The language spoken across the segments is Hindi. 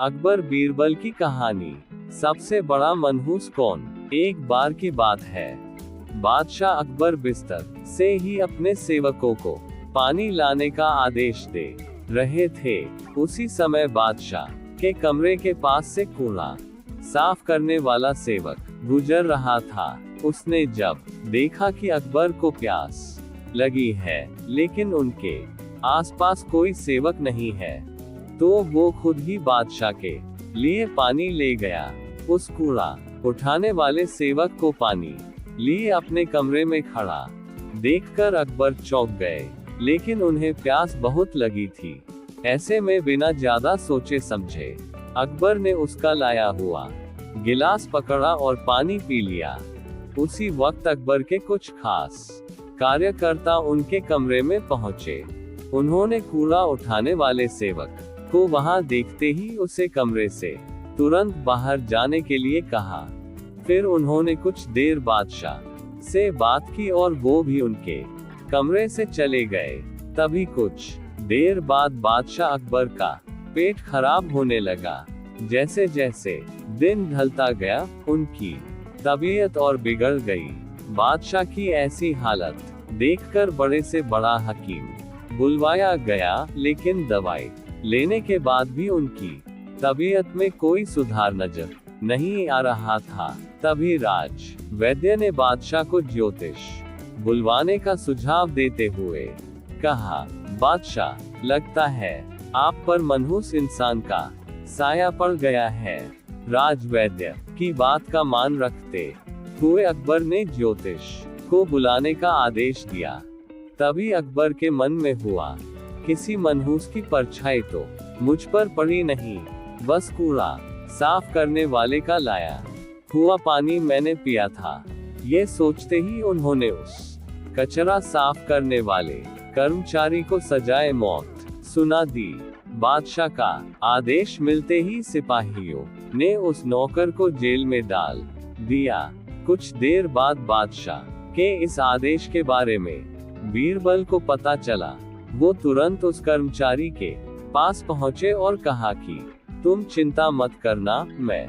अकबर बीरबल की कहानी। सबसे बड़ा मनहूस कौन। एक बार की बात है, बादशाह अकबर बिस्तर से ही अपने सेवकों को पानी लाने का आदेश दे रहे थे। उसी समय बादशाह के कमरे के पास से कूड़ा साफ करने वाला सेवक गुजर रहा था। उसने जब देखा कि अकबर को प्यास लगी है, लेकिन उनके आसपास कोई सेवक नहीं है, तो वो खुद ही बादशाह के लिए पानी ले गया। उस कूड़ा उठाने वाले सेवक को पानी लिए अपने कमरे में खड़ा देखकर अकबर चौंक गए, लेकिन उन्हें प्यास बहुत लगी थी। ऐसे में बिना ज्यादा सोचे समझे अकबर ने उसका लाया हुआ गिलास पकड़ा और पानी पी लिया। उसी वक्त अकबर के कुछ खास कार्यकर्ता उनके कमरे में पहुंचे। उन्होंने कूड़ा उठाने वाले सेवक को वहां देखते ही उसे कमरे से तुरंत बाहर जाने के लिए कहा। फिर उन्होंने कुछ देर बादशाह से बात की और वो भी उनके कमरे से चले गए। तभी कुछ देर बाद बादशाह अकबर का पेट खराब होने लगा। जैसे जैसे दिन ढलता गया, उनकी तबीयत और बिगड़ गई। बादशाह की ऐसी हालत देखकर बड़े से बड़ा हकीम बुलवाया गया, लेकिन दवाई लेने के बाद भी उनकी तबीयत में कोई सुधार नजर नहीं आ रहा था। तभी राज वैद्य ने बादशाह को ज्योतिष बुलवाने का सुझाव देते हुए कहा, बादशाह, लगता है आप पर मनहूस इंसान का साया पड़ गया है। राज वैद्य की बात का मान रखते हुए अकबर ने ज्योतिष को बुलाने का आदेश दिया। तभी अकबर के मन में हुआ, किसी मनहूस की परछाई तो मुझ पर पड़ी नहीं, बस कूड़ा साफ करने वाले का लाया हुआ पानी मैंने पिया था। ये सोचते ही उन्होंने उस कचरा साफ करने वाले कर्मचारी को सजाए मौत सुना दी। बादशाह का आदेश मिलते ही सिपाहियों ने उस नौकर को जेल में डाल दिया। कुछ देर बाद बादशाह के इस आदेश के बारे में बीरबल को पता चला। वो तुरंत उस कर्मचारी के पास पहुंचे और कहा कि तुम चिंता मत करना, मैं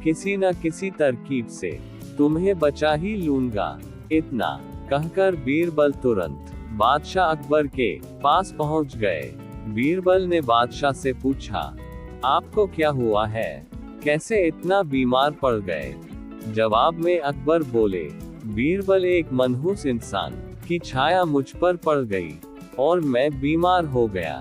किसी न किसी तरकीब से तुम्हें बचा ही लूंगा। इतना कहकर बीरबल तुरंत बादशाह अकबर के पास पहुंच गए। बीरबल ने बादशाह से पूछा, आपको क्या हुआ है, कैसे इतना बीमार पड़ गए। जवाब में अकबर बोले, बीरबल, एक मनहूस इंसान की छाया मुझ पर पड़ गई और मैं बीमार हो गया।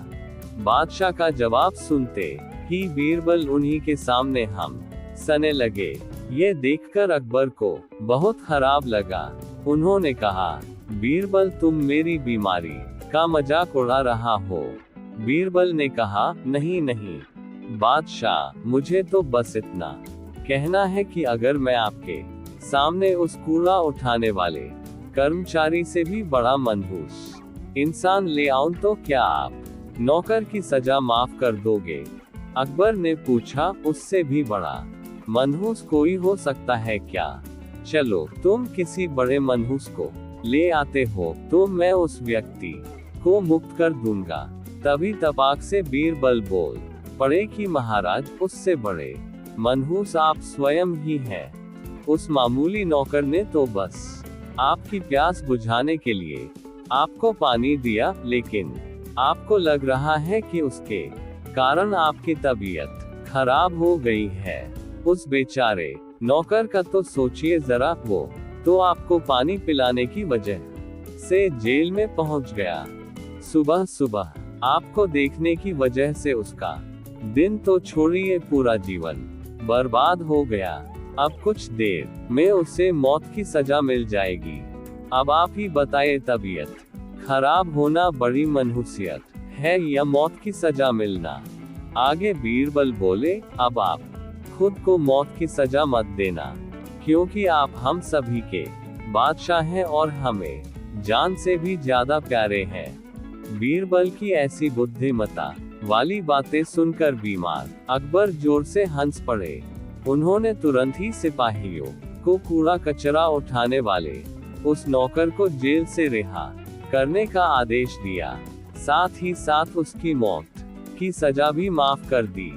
बादशाह का जवाब सुनते ही बीरबल उन्हीं के सामने हम सने लगे। ये देखकर अकबर को बहुत खराब लगा। उन्होंने कहा, बीरबल, तुम मेरी बीमारी का मजाक उड़ा रहा हो। बीरबल ने कहा, नहीं नहीं बादशाह, मुझे तो बस इतना कहना है कि अगर मैं आपके सामने उस कूड़ा उठाने वाले कर्मचारी से भी बड़ा मनहूस इंसान ले आऊं तो क्या आप नौकर की सजा माफ कर दोगे। अकबर ने पूछा, उससे भी बड़ा मनहूस कोई हो सकता है क्या। चलो, तुम किसी बड़े मनहूस को ले आते हो तो मैं उस व्यक्ति को मुक्त कर दूंगा। तभी तपाक से बीरबल बोल पड़े कि महाराज, उससे बड़े मनहूस आप स्वयं ही हैं। उस मामूली नौकर ने तो बस आपकी प्यास बुझाने के लिए आपको पानी दिया, लेकिन आपको लग रहा है कि उसके कारण आपकी तबीयत खराब हो गई है। उस बेचारे नौकर का तो सोचिए जरा, वो तो आपको पानी पिलाने की वजह से जेल में पहुंच गया। सुबह सुबह आपको देखने की वजह से उसका दिन तो छोड़िए, पूरा जीवन बर्बाद हो गया। अब कुछ देर में उसे मौत की सजा मिल जाएगी। अब आप ही बताइए, तबीयत खराब होना बड़ी मनहूसियत है या मौत की सजा मिलना। आगे बीरबल बोले, अब आप खुद को मौत की सजा मत देना, क्योंकि आप हम सभी के बादशाह हैं और हमें जान से भी ज्यादा प्यारे हैं। बीरबल की ऐसी बुद्धिमता वाली बातें सुनकर बीमार अकबर जोर से हंस पड़े। उन्होंने तुरंत ही सिपाहियों को कूड़ा कचरा उठाने वाले उस नौकर को जेल से रिहा करने का आदेश दिया। साथ ही साथ उसकी मौत की सजा भी माफ कर दी।